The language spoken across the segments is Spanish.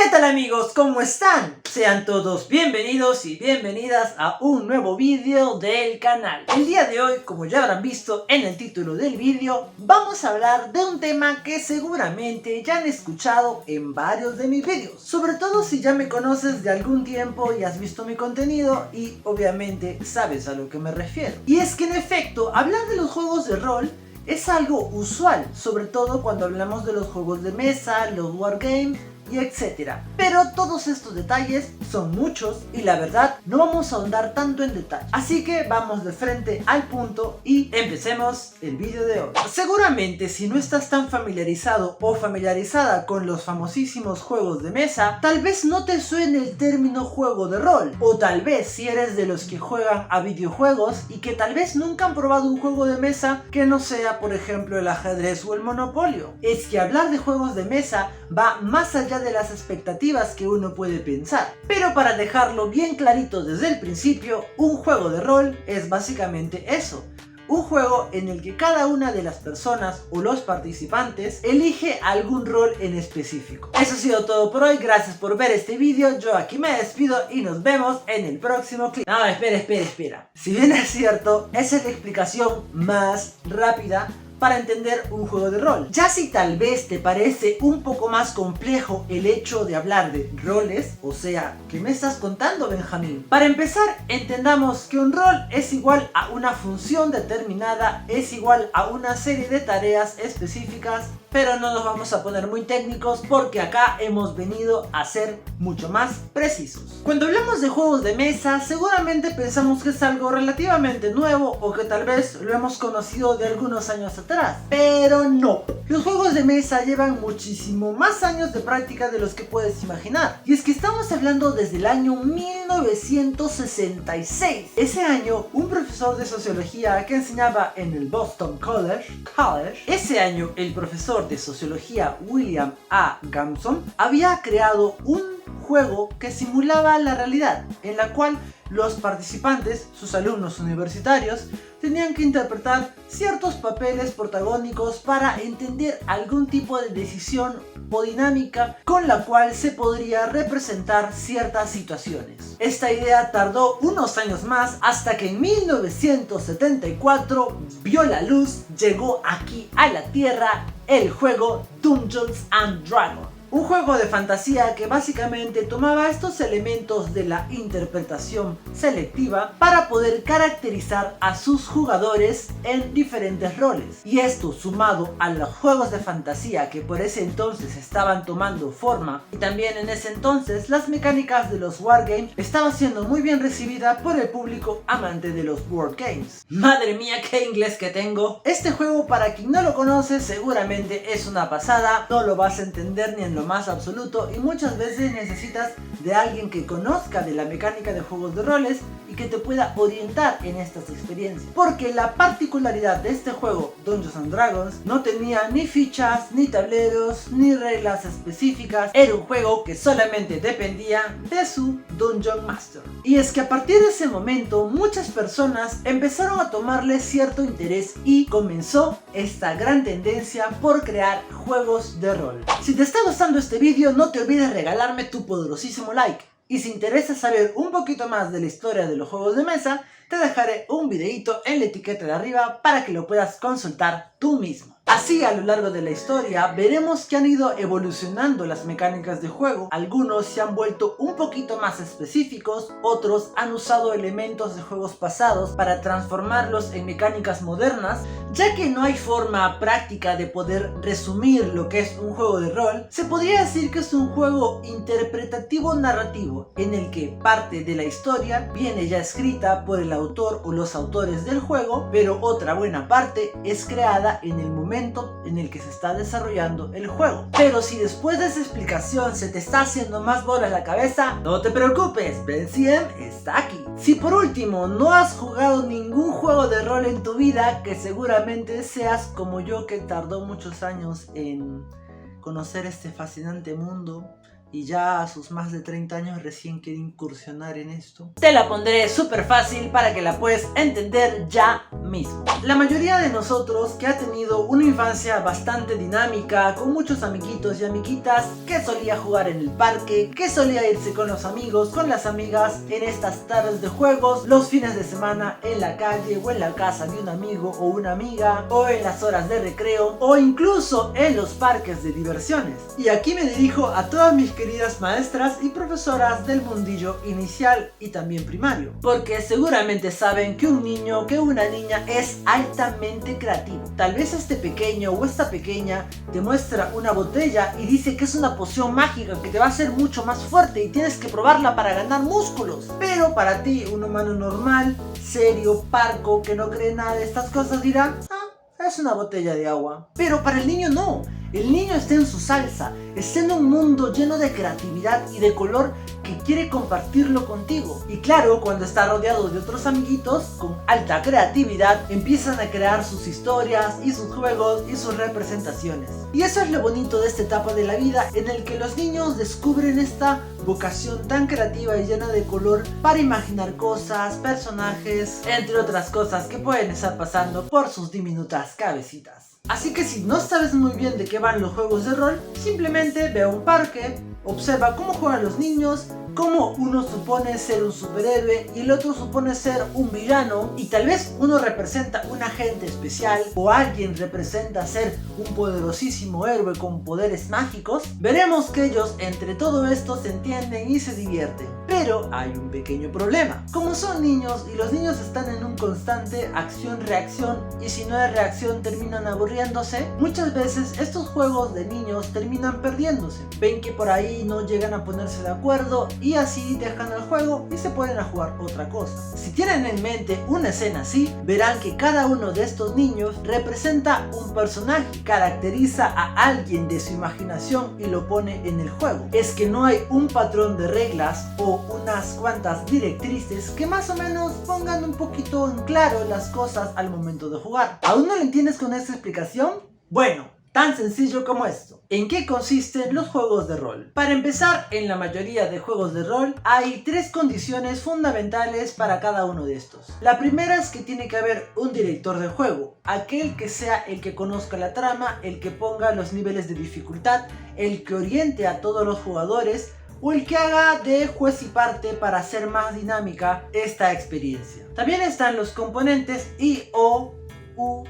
¿Qué tal amigos? ¿Cómo están? Sean todos bienvenidos y bienvenidas a un nuevo vídeo del canal. El día de hoy, como ya habrán visto en el título del vídeo, vamos a hablar de un tema que seguramente ya han escuchado en varios de mis vídeos. Sobre todo si ya me conoces de algún tiempo y has visto mi contenido y obviamente sabes a lo que me refiero. Y es que en efecto, hablar de los juegos de rol es algo usual, sobre todo cuando hablamos de los juegos de mesa, los wargames y etcétera. Pero todos estos detalles son muchos y la verdad no vamos a ahondar tanto en detalle. Así que vamos de frente al punto y empecemos el vídeo de hoy. Seguramente si no estás tan familiarizado o familiarizada con los famosísimos juegos de mesa, tal vez no te suene el término juego de rol. O tal vez si eres de los que juegan a videojuegos y que tal vez nunca han probado un juego de mesa que no sea por ejemplo el ajedrez o el monopolio. Es que hablar de juegos de mesa va más allá de las expectativas que uno puede pensar. Pero para dejarlo bien clarito desde el principio, un juego de rol es básicamente eso. Un juego en el que cada una de las personas o los participantes elige algún rol en específico. Eso ha sido todo por hoy, gracias por ver este vídeo, yo aquí me despido y nos vemos en el próximo clip. No, espera. Si bien es cierto, esa es la explicación más rápida para entender un juego de rol. Ya si tal vez te parece un poco más complejo el hecho de hablar de roles, o sea, ¿qué me estás contando, Benjamín? Para empezar, entendamos que un rol es igual a una función determinada, es igual a una serie de tareas específicas, pero no nos vamos a poner muy técnicos porque acá hemos venido a ser mucho más precisos. Cuando hablamos de juegos de mesa, seguramente pensamos que es algo relativamente nuevo o que tal vez lo hemos conocido de algunos años atrás, pero no. Los juegos de mesa llevan muchísimo más años de práctica de los que puedes imaginar. Y es que estamos hablando desde el año 1966. Ese año, un profesor de sociología que enseñaba en el Boston College, ese año el profesor de sociología William A. Gambson había creado un juego que simulaba la realidad, en la cual los participantes, sus alumnos universitarios, tenían que interpretar ciertos papeles protagónicos para entender algún tipo de decisión o dinámica con la cual se podría representar ciertas situaciones. Esta idea tardó unos años más hasta que en 1974 vio la luz, llegó aquí a la Tierra el juego Dungeons and Dragons. Un juego de fantasía que básicamente tomaba estos elementos de la interpretación selectiva para poder caracterizar a sus jugadores en diferentes roles. Y esto sumado a los juegos de fantasía que por ese entonces estaban tomando forma y también en ese entonces las mecánicas de los wargames estaba siendo muy bien recibida por el público amante de los board games. Madre mía, qué inglés que tengo. Este juego, para quien no lo conoce, seguramente es una pasada, no lo vas a entender ni en lo más absoluto y muchas veces necesitas de alguien que conozca de la mecánica de juegos de roles y que te pueda orientar en estas experiencias, porque la particularidad de este juego Dungeons and Dragons no tenía ni fichas, ni tableros, ni reglas específicas. Era un juego que solamente dependía de su Dungeon Master. Y es que a partir de ese momento muchas personas empezaron a tomarle cierto interés y comenzó esta gran tendencia por crear juegos de rol. Si te está gustando este vídeo, no te olvides regalarme tu poderosísimo like. Y si interesa saber un poquito más de la historia de los juegos de mesa, te dejaré un videito en la etiqueta de arriba para que lo puedas consultar tú mismo. Así a lo largo de la historia veremos que han ido evolucionando las mecánicas de juego. Algunos se han vuelto un poquito más específicos, otros han usado elementos de juegos pasados para transformarlos en mecánicas modernas. Ya que no hay forma práctica de poder resumir lo que es un juego de rol, se podría decir que es un juego interpretativo narrativo en el que parte de la historia viene ya escrita por el autor o los autores del juego, pero otra buena parte es creada en el momento en el que se está desarrollando el juego. Pero si después de esa explicación se te está haciendo más bolas la cabeza, no te preocupes, BenCM está aquí. Si por último no has jugado ningún juego de rol en tu vida, que seguramente seas como yo que tardó muchos años en conocer este fascinante mundo y ya a sus más de 30 años recién quiere incursionar en esto? Te la pondré súper fácil para que la puedas entender ya mismo. La mayoría de nosotros que ha tenido una infancia bastante dinámica, con muchos amiguitos y amiguitas, que solía jugar en el parque, que solía irse con los amigos, con las amigas, en estas tardes de juegos, los fines de semana en la calle o en la casa de un amigo o una amiga, o en las horas de recreo, o incluso en los parques de diversiones. Y aquí me dirijo a todas mis queridas maestras y profesoras del mundillo inicial y también primario, porque seguramente saben que un niño, que una niña es altamente creativo. Tal vez este pequeño o esta pequeña te muestra una botella y dice que es una poción mágica que te va a hacer mucho más fuerte y tienes que probarla para ganar músculos. Pero para ti, un humano normal, serio, parco, que no cree nada de estas cosas, dirá: ah, es una botella de agua. Pero para el niño no. El niño está en su salsa, está en un mundo lleno de creatividad y de color que quiere compartirlo contigo. Y claro, cuando está rodeado de otros amiguitos con alta creatividad, empiezan a crear sus historias y sus juegos y sus representaciones. Y eso es lo bonito de esta etapa de la vida, en el que los niños descubren esta vocación tan creativa y llena de color para imaginar cosas, personajes, entre otras cosas que pueden estar pasando por sus diminutas cabecitas. Así que si no sabes muy bien de qué van los juegos de rol, simplemente ve a un parque, observa cómo juegan los niños, cómo uno supone ser un superhéroe y el otro supone ser un villano, y tal vez uno representa un agente especial o alguien representa ser un poderosísimo héroe con poderes mágicos. Veremos que ellos entre todo esto se entienden y se divierten. Pero hay un pequeño problema. Como son niños y los niños están en un constante acción-reacción, y si no hay reacción terminan aburriéndose, muchas veces estos juegos de niños terminan perdiéndose. Ven que por ahí no llegan a ponerse de acuerdo y así dejan el juego y se ponen a jugar otra cosa. Si tienen en mente una escena así, verán que cada uno de estos niños representa un personaje, caracteriza a alguien de su imaginación y lo pone en el juego. Es que no hay un patrón de reglas o unas cuantas directrices que más o menos pongan un poquito en claro las cosas al momento de jugar. ¿Aún no lo entiendes con esta explicación? Bueno, tan sencillo como esto. ¿En qué consisten los juegos de rol? Para empezar, en la mayoría de juegos de rol hay tres condiciones fundamentales para cada uno de estos. La primera es que tiene que haber un director de juego, aquel que sea el que conozca la trama, el que ponga los niveles de dificultad, el que oriente a todos los jugadores, o el que haga de juez y parte para hacer más dinámica esta experiencia. También están los componentes y o u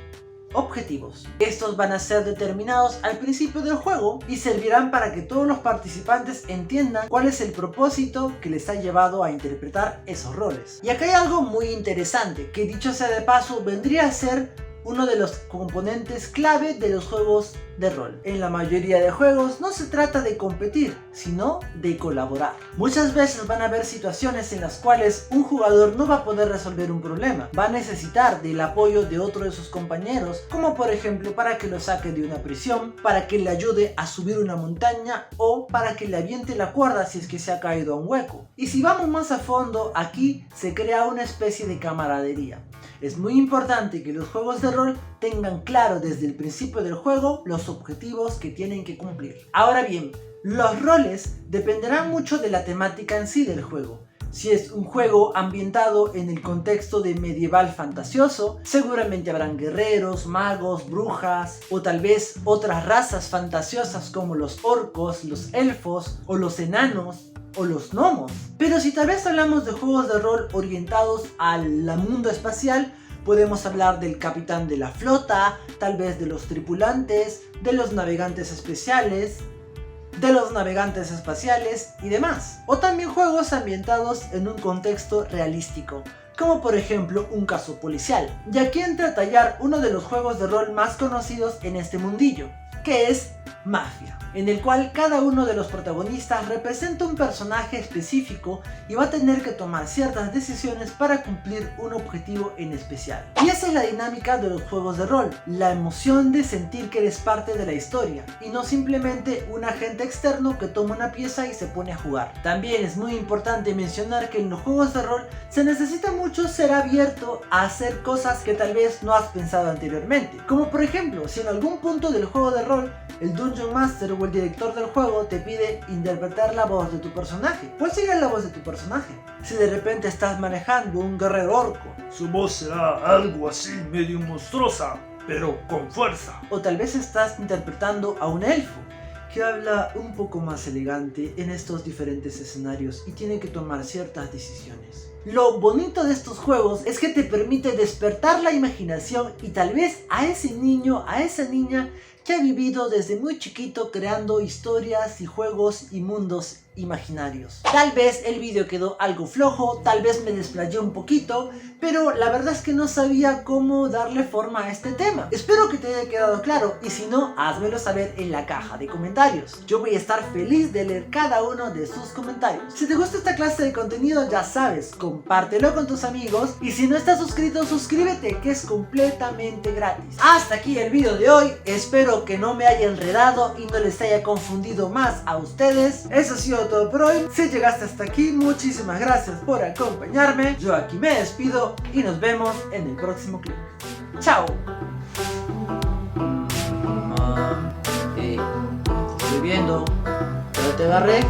objetivos. Estos van a ser determinados al principio del juego y servirán para que todos los participantes entiendan cuál es el propósito que les ha llevado a interpretar esos roles. Y acá hay algo muy interesante, que dicho sea de paso vendría a ser uno de los componentes clave de los juegos de rol. En la mayoría de juegos no se trata de competir, sino de colaborar. Muchas veces van a haber situaciones en las cuales un jugador no va a poder resolver un problema, va a necesitar del apoyo de otro de sus compañeros, como por ejemplo para que lo saque de una prisión, para que le ayude a subir una montaña o para que le aviente la cuerda si es que se ha caído a un hueco. Y si vamos más a fondo, aquí se crea una especie de camaradería. Es muy importante que los juegos de rol tengan claro desde el principio del juego los objetivos que tienen que cumplir. Ahora bien, los roles dependerán mucho de la temática en sí del juego. Si es un juego ambientado en el contexto de medieval fantasioso, seguramente habrán guerreros, magos, brujas o tal vez otras razas fantasiosas como los orcos, los elfos o los enanos o los gnomos. Pero si tal vez hablamos de juegos de rol orientados al mundo espacial, podemos hablar del capitán de la flota, tal vez de los tripulantes, de los navegantes especiales, de los navegantes espaciales y demás. O también juegos ambientados en un contexto realístico, como por ejemplo un caso policial. Y aquí entra a tallar uno de los juegos de rol más conocidos en este mundillo, que es Mafia, en el cual cada uno de los protagonistas representa un personaje específico y va a tener que tomar ciertas decisiones para cumplir un objetivo en especial. Y esa es la dinámica de los juegos de rol, la emoción de sentir que eres parte de la historia y no simplemente un agente externo que toma una pieza y se pone a jugar. También es muy importante mencionar que en los juegos de rol se necesita mucho ser abierto a hacer cosas que tal vez no has pensado anteriormente, como por ejemplo si en algún punto del juego de rol el dungeon Dungeon Master o el director del juego te pide interpretar la voz de tu personaje. ¿Cuál sería la voz de tu personaje? Si de repente estás manejando un guerrero orco, su voz será algo así medio monstruosa, pero con fuerza. O tal vez estás interpretando a un elfo que habla un poco más elegante en estos diferentes escenarios y tiene que tomar ciertas decisiones. Lo bonito de estos juegos es que te permite despertar la imaginación y tal vez a ese niño, a esa niña que ha vivido desde muy chiquito creando historias y juegos y mundos imaginarios. Tal vez el vídeo quedó algo flojo, tal vez me desplayé un poquito, pero la verdad es que no sabía cómo darle forma a este tema. Espero que te haya quedado claro y si no, házmelo saber en la caja de comentarios. Yo voy a estar feliz de leer cada uno de sus comentarios. Si te gusta esta clase de contenido, ya sabes, compártelo con tus amigos y si no estás suscrito, suscríbete, que es completamente gratis. Hasta aquí el vídeo de hoy, espero que no me haya enredado y no les haya confundido más a ustedes. Eso ha sido todo por hoy. Si llegaste hasta aquí, muchísimas gracias por acompañarme. Yo aquí me despido y nos vemos en el próximo clip. ¡Chao! Estoy viendo, pero te agarré.